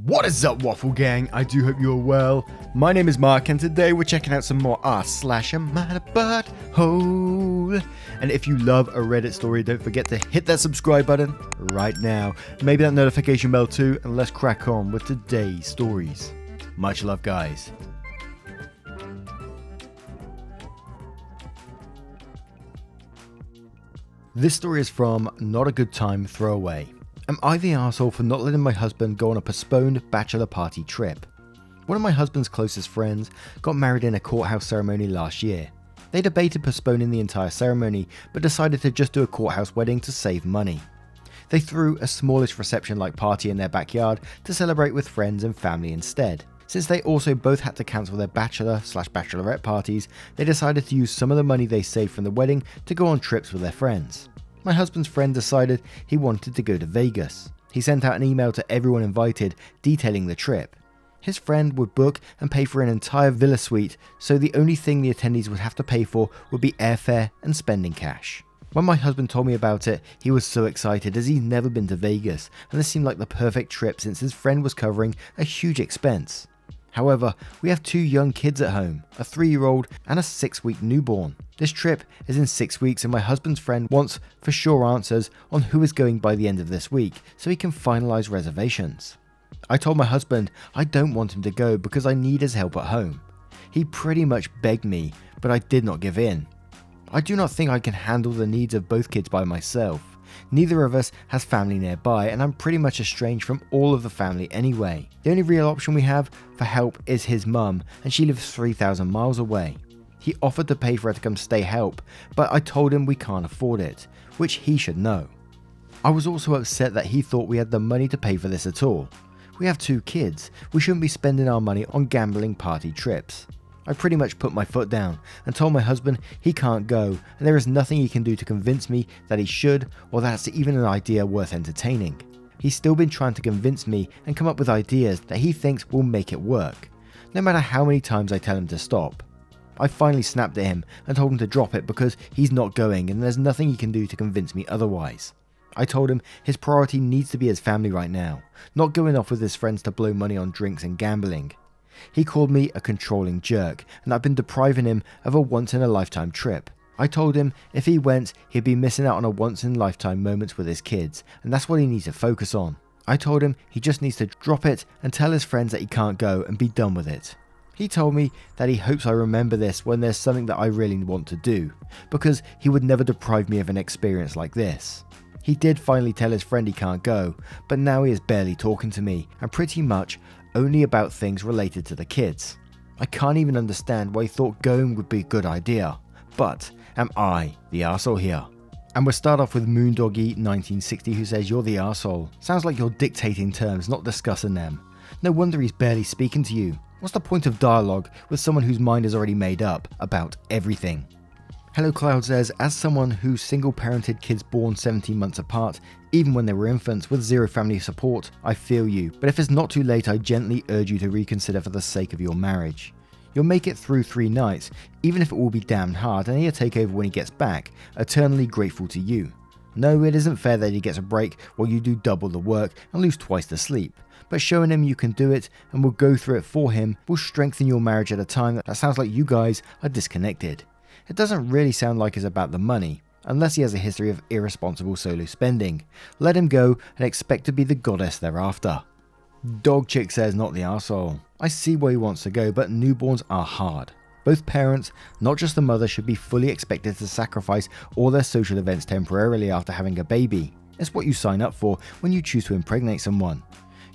What is up, Waffle Gang? I do hope you're well. My name is Mark, and today we're checking out some more r/AmITheButtHole. And if you love a Reddit story, don't forget to hit that subscribe button right now. Maybe that notification bell too, and let's crack on with today's stories. Much love, guys. This story is from Not a Good Time Throwaway. Am I the arsehole for not letting my husband go on a postponed bachelor party trip? One of my husband's closest friends got married in a courthouse ceremony last year. They debated postponing the entire ceremony, but decided to just do a courthouse wedding to save money. They threw a smallish reception-like party in their backyard to celebrate with friends and family instead. Since they also both had to cancel their bachelor/bachelorette parties, they decided to use some of the money they saved from the wedding to go on trips with their friends. My husband's friend decided he wanted to go to Vegas. He sent out an email to everyone invited detailing the trip. His friend would book and pay for an entire villa suite, so the only thing the attendees would have to pay for would be airfare and spending cash. When my husband told me about it, he was so excited as he'd never been to Vegas, and this seemed like the perfect trip since his friend was covering a huge expense. However, we have 2 young kids at home, a 3-year-old and a 6-week newborn. This trip is in 6 weeks, and my husband's friend wants for sure answers on who is going by the end of this week so he can finalize reservations. I told my husband I don't want him to go because I need his help at home. He pretty much begged me, but I did not give in. I do not think I can handle the needs of both kids by myself. Neither of us has family nearby, and I'm pretty much estranged from all of the family anyway. The only real option we have for help is his mum, and she lives 3,000 miles away. He offered to pay for her to come stay help, but I told him we can't afford it, which he should know. I was also upset that he thought we had the money to pay for this at all. We have 2 kids, we shouldn't be spending our money on gambling party trips. I pretty much put my foot down and told my husband he can't go, and there is nothing he can do to convince me that he should, or that's even an idea worth entertaining. He's still been trying to convince me and come up with ideas that he thinks will make it work, no matter how many times I tell him to stop. I finally snapped at him and told him to drop it because he's not going and there's nothing he can do to convince me otherwise. I told him his priority needs to be his family right now, not going off with his friends to blow money on drinks and gambling. He called me a controlling jerk, and I've been depriving him of a once-in-a-lifetime trip. I told him if he went, he'd be missing out on a once-in-a-lifetime moments with his kids, and that's what he needs to focus on. I told him he just needs to drop it and tell his friends that he can't go and be done with it. He told me that he hopes I remember this when there's something that I really want to do, because he would never deprive me of an experience like this. He did finally tell his friend he can't go, but now he is barely talking to me, and pretty much only about things related to the kids. I can't even understand why he thought going would be a good idea, but am I the arsehole here? And we'll start off with Moondoggy1960, who says, "You're the arsehole. Sounds like you're dictating terms, not discussing them. No wonder he's barely speaking to you. What's the point of dialogue with someone whose mind is already made up about everything?" Hello Cloud says, "As someone who single-parented kids born 17 months apart, even when they were infants with 0 family support, I feel you. But if it's not too late, I gently urge you to reconsider for the sake of your marriage. You'll make it through 3 nights, even if it will be damned hard, and he'll take over when he gets back, eternally grateful to you. No, it isn't fair that he gets a break while you do double the work and lose twice the sleep. But showing him you can do it and will go through it for him will strengthen your marriage at a time that sounds like you guys are disconnected. It doesn't really sound like it's about the money, unless he has a history of irresponsible solo spending. Let him go and expect to be the goddess thereafter." Dog Chick says, "Not the arsehole. I see where he wants to go, but newborns are hard. Both parents, not just the mother, should be fully expected to sacrifice all their social events temporarily after having a baby. It's what you sign up for when you choose to impregnate someone.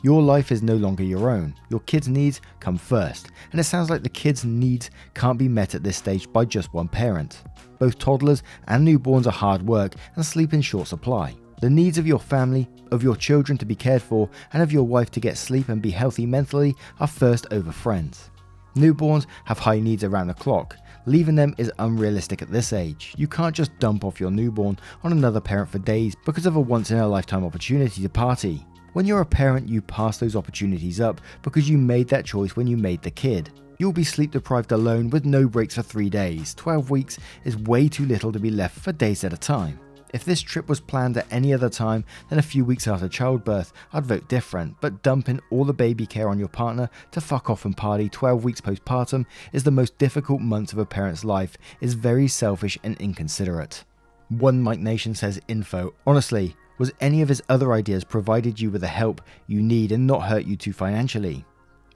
Your life is no longer your own. Your kids' needs come first, and it sounds like the kids' needs can't be met at this stage by just one parent. Both toddlers and newborns are hard work and sleep in short supply. The needs of your family, of your children to be cared for, and of your wife to get sleep and be healthy mentally are first over friends. Newborns have high needs around the clock. Leaving them is unrealistic at this age. You can't just dump off your newborn on another parent for days because of a once-in-a-lifetime opportunity to party. When you're a parent, you pass those opportunities up because you made that choice when you made the kid. You'll be sleep deprived alone with no breaks for 3 days. 12 weeks is way too little to be left for days at a time. If this trip was planned at any other time than a few weeks after childbirth, I'd vote different, but dumping all the baby care on your partner to fuck off and party 12 weeks postpartum is the most difficult months of a parent's life, is very selfish and inconsiderate. One Mike Nation says info, honestly, was any of his other ideas provided you with the help you need and not hurt you too financially?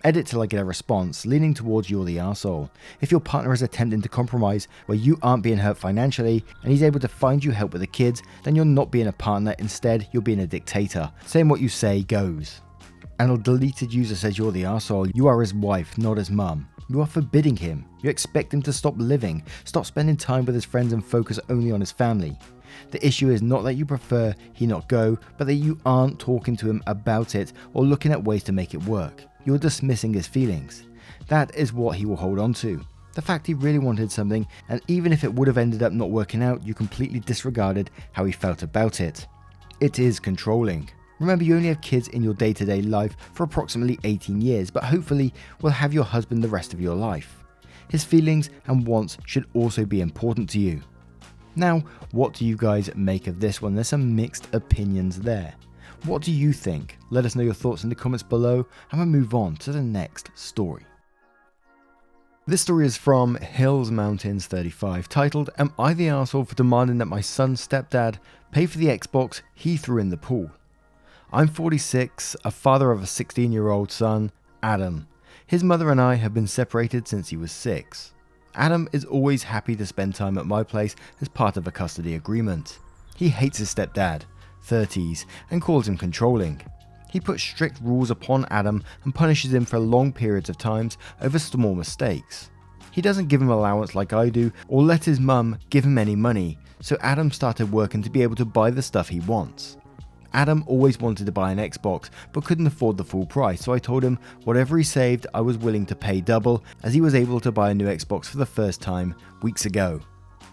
Edit till I get a response, leaning towards you're the arsehole. If your partner is attempting to compromise where you aren't being hurt financially and he's able to find you help with the kids, then you're not being a partner, instead you're being a dictator. Saying what you say goes. And a deleted user says you're the arsehole. You are his wife, not his mum. You are forbidding him. You expect him to stop living, stop spending time with his friends and focus only on his family. The issue is not that you prefer he not go, but that you aren't talking to him about it or looking at ways to make it work. You're dismissing his feelings. That is what he will hold on to. The fact he really wanted something, and even if it would have ended up not working out, you completely disregarded how he felt about it. It is controlling. Remember, you only have kids in your day-to-day life for approximately 18 years, but hopefully will have your husband the rest of your life. His feelings and wants should also be important to you. Now, what do you guys make of this one? There's some mixed opinions there. What do you think? Let us know your thoughts in the comments below, and we'll move on to the next story. This story is from Hills Mountains 35, titled, "Am I the arsehole for demanding that my son's stepdad pay for the Xbox he threw in the pool? I'm 46, a father of a 16-year-old son, Adam. His mother and I have been separated since he was 6. Adam is always happy to spend time at my place as part of a custody agreement. He hates his stepdad, 30s, and calls him controlling. He puts strict rules upon Adam and punishes him for long periods of times over small mistakes. He doesn't give him allowance like I do or let his mum give him any money, so Adam started working to be able to buy the stuff he wants. Adam always wanted to buy an Xbox but couldn't afford the full price, so I told him whatever he saved I was willing to pay double, as he was able to buy a new Xbox for the first time weeks ago.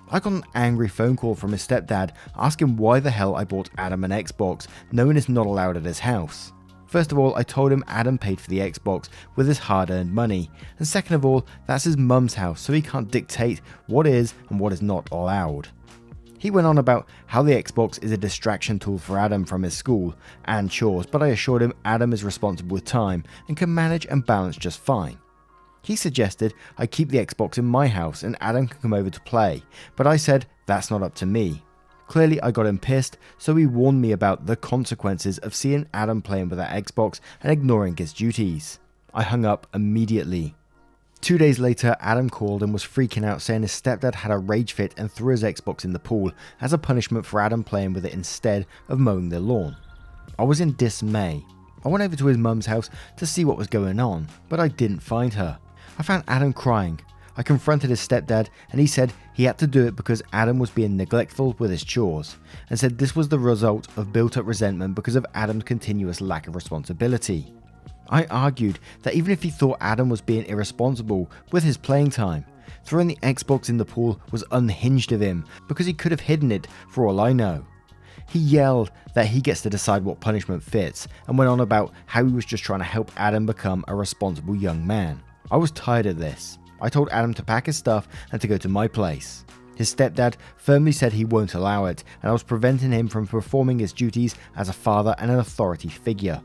I got an angry phone call from his stepdad asking why the hell I bought Adam an Xbox knowing it's not allowed at his house. First of all, I told him Adam paid for the Xbox with his hard-earned money, and second of all, that's his mum's house, so he can't dictate what is and what is not allowed. He went on about how the Xbox is a distraction tool for Adam from his school and chores, but I assured him Adam is responsible with time and can manage and balance just fine. He suggested I keep the Xbox in my house and Adam can come over to play, but I said that's not up to me. Clearly I got him pissed, so he warned me about the consequences of seeing Adam playing with that Xbox and ignoring his duties. I hung up immediately. 2 days later, Adam called and was freaking out, saying his stepdad had a rage fit and threw his Xbox in the pool as a punishment for Adam playing with it instead of mowing the lawn. I was in dismay. I went over to his mum's house to see what was going on, but I didn't find her. I found Adam crying. I confronted his stepdad and he said he had to do it because Adam was being neglectful with his chores, and said this was the result of built-up resentment because of Adam's continuous lack of responsibility. I argued that even if he thought Adam was being irresponsible with his playing time, throwing the Xbox in the pool was unhinged of him because he could have hidden it for all I know. He yelled that he gets to decide what punishment fits and went on about how he was just trying to help Adam become a responsible young man. I was tired of this. I told Adam to pack his stuff and to go to my place. His stepdad firmly said he won't allow it, and I was preventing him from performing his duties as a father and an authority figure.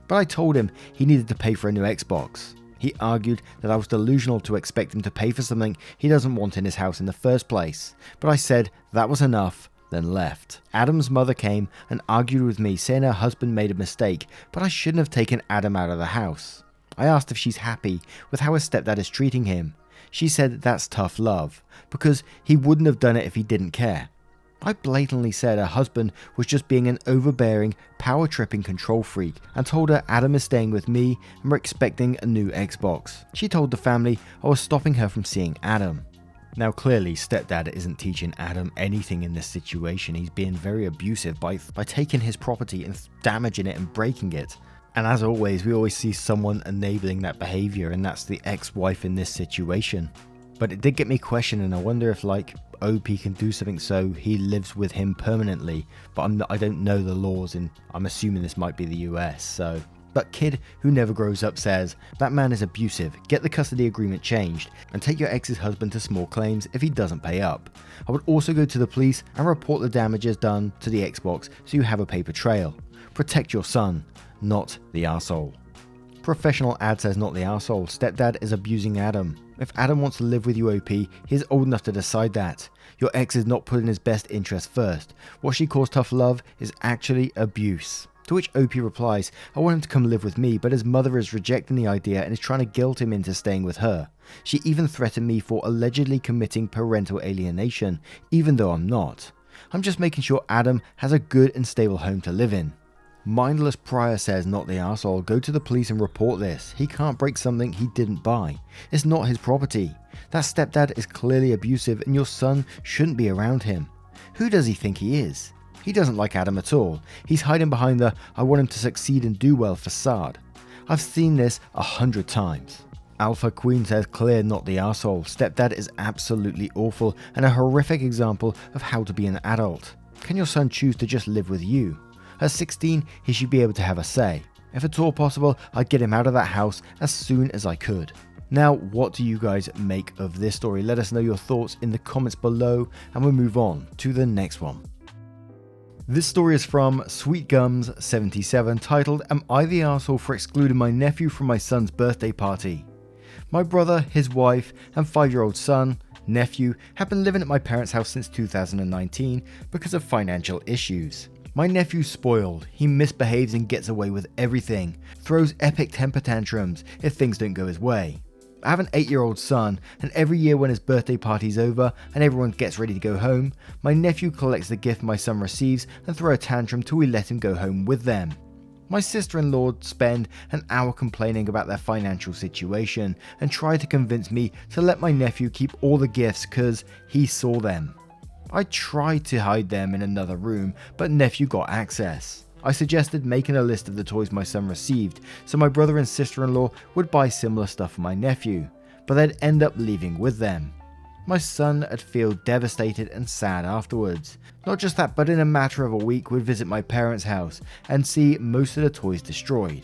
But I told him he needed to pay for a new Xbox. He argued that I was delusional to expect him to pay for something he doesn't want in his house in the first place, but I said that was enough, then left. Adam's mother came and argued with me, saying her husband made a mistake, but I shouldn't have taken Adam out of the house. I asked if she's happy with how his stepdad is treating him. She said that's tough love, because he wouldn't have done it if he didn't care. I blatantly said her husband was just being an overbearing, power-tripping control freak, and told her Adam is staying with me and we're expecting a new Xbox. She told the family I was stopping her from seeing Adam. Now clearly stepdad isn't teaching Adam anything in this situation. He's being very abusive by taking his property and damaging it and breaking it. And as always, we always see someone enabling that behavior, and that's the ex-wife in this situation. But it did get me questioning. I wonder if OP can do something so he lives with him permanently, but I don't know the laws, and I'm assuming this might be the US, so But kid who never grows up says, that man is abusive, get the custody agreement changed, and take your ex's husband to small claims if he doesn't pay up. I would also go to the police and report the damages done to the Xbox so you have a paper trail. Protect your son, not the arsehole. Professional ad says not the arsehole. Stepdad is abusing Adam. If Adam wants to live with you, OP, he is old enough to decide that. Your ex is not putting his best interest first. What she calls tough love is actually abuse. To which OP replies, I want him to come live with me, but his mother is rejecting the idea and is trying to guilt him into staying with her. She even threatened me for allegedly committing parental alienation, even though I'm not. I'm just making sure Adam has a good and stable home to live in. Mindless Prior says not the arsehole, go to the police and report this. He can't break something he didn't buy. It's not his property. That stepdad is clearly abusive and your son shouldn't be around him. Who does he think he is? He doesn't like Adam at all. He's hiding behind the I want him to succeed and do well facade. I've seen this 100 times. Alpha Queen says clear not the arsehole. Stepdad is absolutely awful and a horrific example of how to be an adult. Can your son choose to just live with you? At 16, he should be able to have a say. If at all possible, I'd get him out of that house as soon as I could. Now, what do you guys make of this story? Let us know your thoughts in the comments below and we'll move on to the next one. This story is from SweetGums77 titled, Am I the arsehole for excluding my nephew from my son's birthday party? My brother, his wife, and 5-year-old son, nephew, have been living at my parents' house since 2019 because of financial issues. My nephew's spoiled, he misbehaves and gets away with everything, throws epic temper tantrums if things don't go his way. I have an 8-year-old son, and every year when his birthday party's over and everyone gets ready to go home, my nephew collects the gift my son receives and throws a tantrum till we let him go home with them. My sister-in-law spend an hour complaining about their financial situation and try to convince me to let my nephew keep all the gifts cause he saw them. I tried to hide them in another room, but nephew got access. I suggested making a list of the toys my son received, so my brother and sister-in-law would buy similar stuff for my nephew, but they'd end up leaving with them. My son would feel devastated and sad afterwards. Not just that, but in a matter of a week would visit my parents' house and see most of the toys destroyed.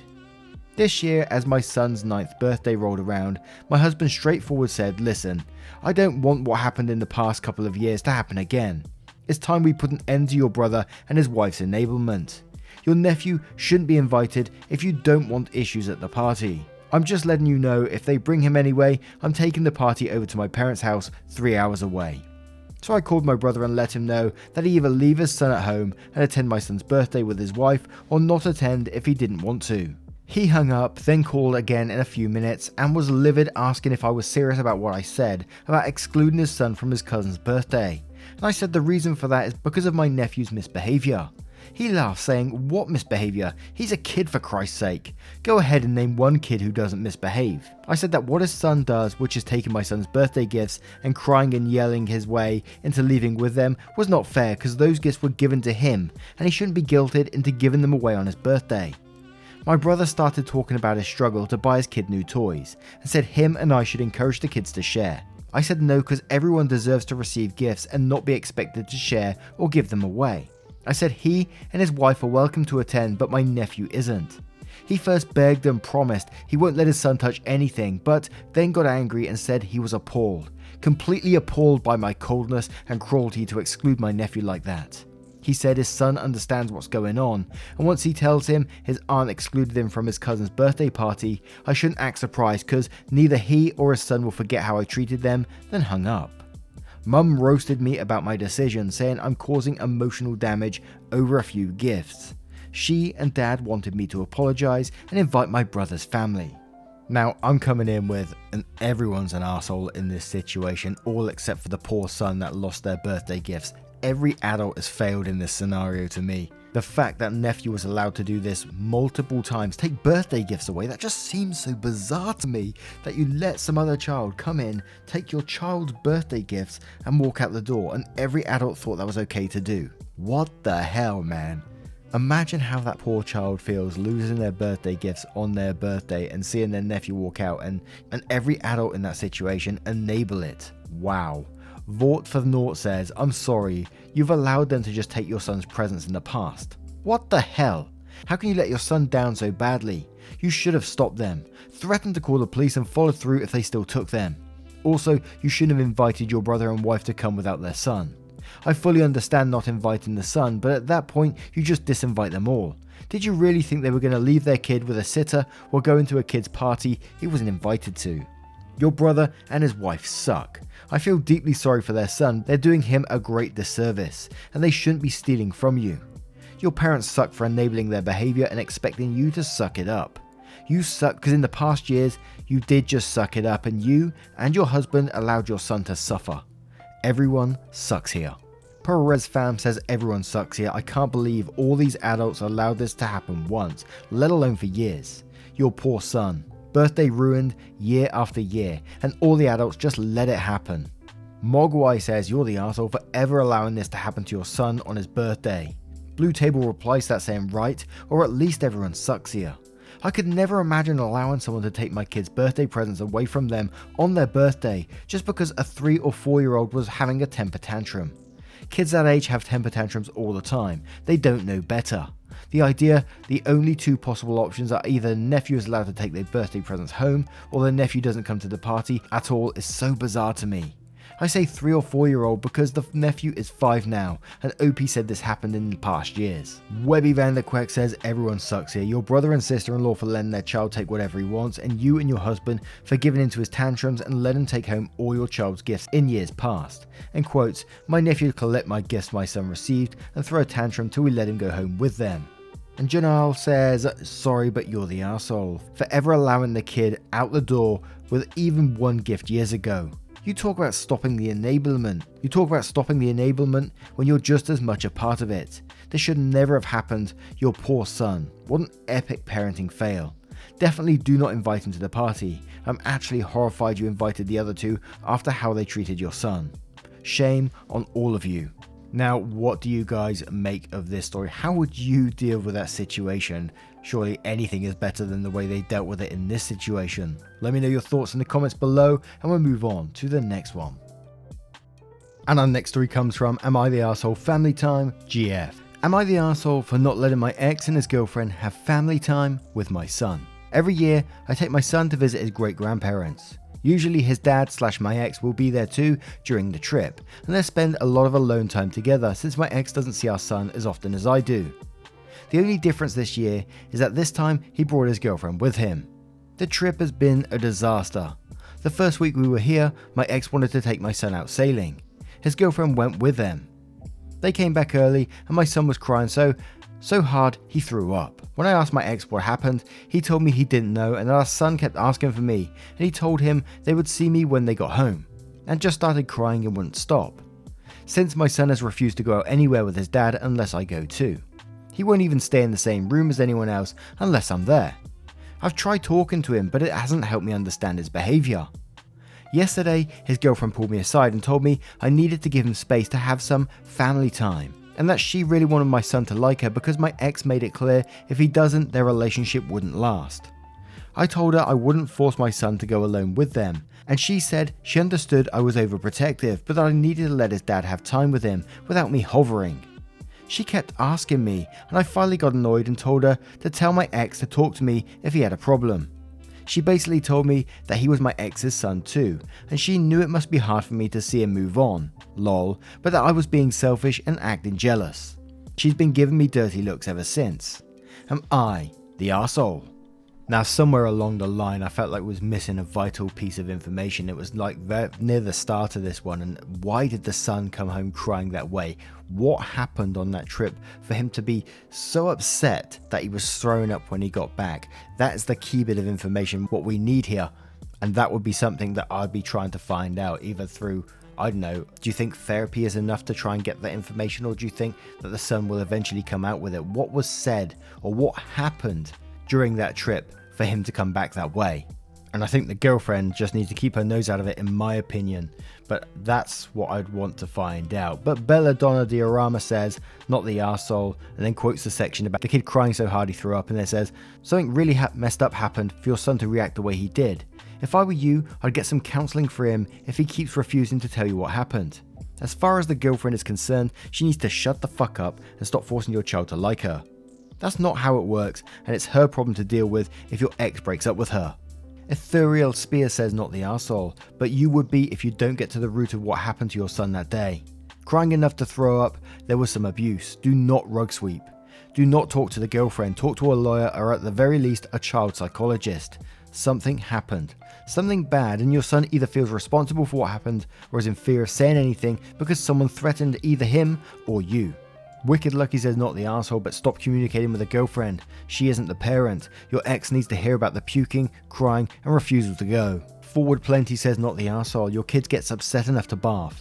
This year, as my son's 9th birthday rolled around, my husband straightforward said, listen, I don't want what happened in the past couple of years to happen again. It's time we put an end to your brother and his wife's enablement. Your nephew shouldn't be invited if you don't want issues at the party. I'm just letting you know if they bring him anyway, I'm taking the party over to my parents' house 3 hours away. So I called my brother and let him know that he either leave his son at home and attend my son's birthday with his wife or not attend if he didn't want to. He hung up, then called again in a few minutes and was livid, asking if I was serious about what I said about excluding his son from his cousin's birthday. And I said the reason for that is because of my nephew's misbehaviour. He laughed, saying, what misbehaviour? He's a kid, for Christ's sake. Go ahead and name one kid who doesn't misbehave. I said that what his son does, which is taking my son's birthday gifts and crying and yelling his way into leaving with them, was not fair because those gifts were given to him and he shouldn't be guilted into giving them away on his birthday. My brother started talking about his struggle to buy his kid new toys and said him and I should encourage the kids to share. I said no, because everyone deserves to receive gifts and not be expected to share or give them away. I said he and his wife are welcome to attend, but my nephew isn't. He first begged and promised he won't let his son touch anything, but then got angry and said he was appalled, completely appalled by my coldness and cruelty to exclude my nephew like that. He said his son understands what's going on, and once he tells him his aunt excluded him from his cousin's birthday party, I shouldn't act surprised because neither he or his son will forget how I treated them, then hung up. Mum roasted me about my decision, saying I'm causing emotional damage over a few gifts. She and Dad wanted me to apologise and invite my brother's family. Now, I'm coming in with everyone's an arsehole in this situation, all except for the poor son that lost their birthday gifts. Every adult has failed in this scenario to me. The fact that nephew was allowed to do this multiple times, take birthday gifts away, that just seems so bizarre to me, that you let some other child come in, take your child's birthday gifts and walk out the door, and every adult thought that was okay to do. What the hell, man? Imagine how that poor child feels losing their birthday gifts on their birthday and seeing their nephew walk out, and every adult in that situation enable it. Wow. Vort for Naught says, I'm sorry, you've allowed them to just take your son's presents in the past. What the hell? How can you let your son down so badly? You should have stopped them, threatened to call the police and followed through if they still took them. Also, you shouldn't have invited your brother and wife to come without their son. I fully understand not inviting the son, but at that point, you just disinvite them all. Did you really think they were going to leave their kid with a sitter or go into a kid's party he wasn't invited to? Your brother and his wife suck. I feel deeply sorry for their son. They're doing him a great disservice, and they shouldn't be stealing from you. Your parents suck for enabling their behavior and expecting you to suck it up. You suck because in the past years, you did just suck it up and you and your husband allowed your son to suffer. Everyone sucks here. Perez fam says everyone sucks here. I can't believe all these adults allowed this to happen once, let alone for years. Your poor son. Birthday ruined year after year, and all the adults just let it happen. Mogwai says you're the arsehole for ever allowing this to happen to your son on his birthday. Blue Table replies to that saying right, or at least everyone sucks here. I could never imagine allowing someone to take my kids' birthday presents away from them on their birthday just because a 3 or 4-year-old was having a temper tantrum. Kids that age have temper tantrums all the time. They don't know better. The idea, the only two possible options are either the nephew is allowed to take their birthday presents home or the nephew doesn't come to the party at all is so bizarre to me. I say 3 or 4-year-old because the nephew is 5 now, and OP said this happened in the past years. Webby Van der Queck says everyone sucks here. Your brother and sister-in-law for letting their child take whatever he wants, and you and your husband for giving into his tantrums and let him take home all your child's gifts in years past. And quotes, my nephew collect my gifts my son received and throw a tantrum till we let him go home with them. And Janelle says, sorry but you're the arsehole for ever allowing the kid out the door with even one gift years ago. You talk about stopping the enablement. When you're just as much a part of it. This should never have happened. Your poor son. What an epic parenting fail. Definitely do not invite him to the party. I'm actually horrified you invited the other two after how they treated your son. Shame on all of you. Now, what do you guys make of this story? How would you deal with that situation? Surely anything is better than the way they dealt with it in this situation. Let me know your thoughts in the comments below and we'll move on to the next one. And our next story comes from Am I the Arsehole Family Time GF. Am I the arsehole for not letting my ex and his girlfriend have family time with my son? Every year, I take my son to visit his great-grandparents. Usually his dad / my ex will be there too during the trip, and they spend a lot of alone time together since my ex doesn't see our son as often as I do. The only difference this year is that this time he brought his girlfriend with him. The trip has been a disaster. The first week we were here, my ex wanted to take my son out sailing. His girlfriend went with them. They came back early and my son was crying so hard he threw up. When I asked my ex what happened, he told me he didn't know and that our son kept asking for me and he told him they would see me when they got home and just started crying and wouldn't stop. Since my son has refused to go out anywhere with his dad unless I go too. He won't even stay in the same room as anyone else unless I'm there. I've tried talking to him but it hasn't helped me understand his behaviour. Yesterday, his girlfriend pulled me aside and told me I needed to give him space to have some family time. And that she really wanted my son to like her because my ex made it clear if he doesn't, their relationship wouldn't last. I told her I wouldn't force my son to go alone with them, and she said she understood I was overprotective, but that I needed to let his dad have time with him without me hovering. She kept asking me, and I finally got annoyed and told her to tell my ex to talk to me if he had a problem. She basically told me that he was my ex's son too, and she knew it must be hard for me to see him move on, lol, but that I was being selfish and acting jealous. She's been giving me dirty looks ever since. Am I the arsehole? Now somewhere along the line I felt like was missing a vital piece of information. It was like near the start of this one, and why did the son come home crying that way? What happened on that trip for him to be so upset that he was thrown up when he got back? That is the key bit of information, what we need here, and that would be something that I'd be trying to find out either through, I don't know, do you think therapy is enough to try and get that information, or do you think that the son will eventually come out with it? What was said or what happened during that trip for him to come back that way? And I think the girlfriend just needs to keep her nose out of it, in my opinion. But that's what I'd want to find out. But Belladonna Diorama says, not the arsehole, and then quotes the section about the kid crying so hard he threw up, and then says, something really messed up happened for your son to react the way he did. If I were you, I'd get some counselling for him if he keeps refusing to tell you what happened. As far as the girlfriend is concerned, she needs to shut the fuck up and stop forcing your child to like her. That's not how it works, and it's her problem to deal with if your ex breaks up with her. Ethereal Spear says not the arsehole, but you would be if you don't get to the root of what happened to your son that day. Crying enough to throw up, there was some abuse. Do not rug sweep. Do not talk to the girlfriend, talk to a lawyer or at the very least a child psychologist. Something happened. Something bad, and your son either feels responsible for what happened or is in fear of saying anything because someone threatened either him or you. Wicked Lucky says not the arsehole, but stop communicating with a girlfriend. She isn't the parent. Your ex needs to hear about the puking, crying and refusal to go. Forward Plenty says not the arsehole. Your kid gets upset enough to barf.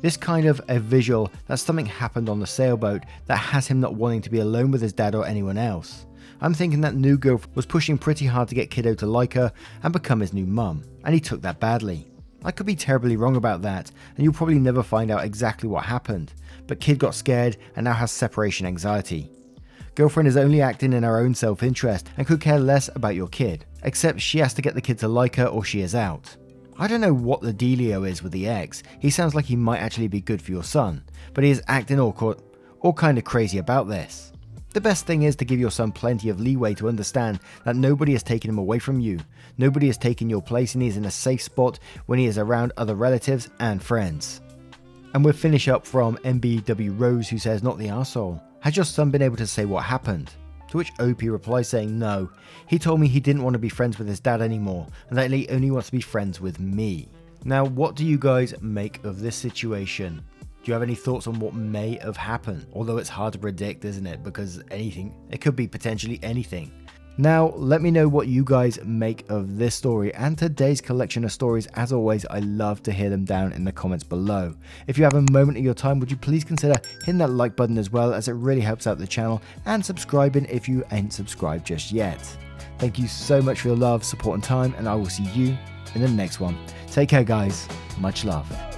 This kind of a visual that something happened on the sailboat that has him not wanting to be alone with his dad or anyone else. I'm thinking that new girlfriend was pushing pretty hard to get kiddo to like her and become his new mum, and he took that badly. I could be terribly wrong about that, and you'll probably never find out exactly what happened, but kid got scared and now has separation anxiety. Girlfriend is only acting in her own self-interest and could care less about your kid, except she has to get the kid to like her or she is out. I don't know what the dealio is with the ex. He sounds like he might actually be good for your son, but he is acting awkward or kind of crazy about this. The best thing is to give your son plenty of leeway to understand that nobody has taken him away from you. Nobody has taken your place, and he is in a safe spot when he is around other relatives and friends. And we'll finish up from MBW Rose, who says not the arsehole. Has your son been able to say what happened? To which OP replies saying no. He told me he didn't want to be friends with his dad anymore and that he only wants to be friends with me. Now, what do you guys make of this situation? Do you have any thoughts on what may have happened? Although it's hard to predict, isn't it? Because it could be potentially anything. Now, let me know what you guys make of this story and today's collection of stories. As always, I love to hear them down in the comments below. If you have a moment of your time, would you please consider hitting that like button as well, as it really helps out the channel, and subscribing if you ain't subscribed just yet. Thank you so much for your love, support and time, and I will see you in the next one. Take care guys, much love.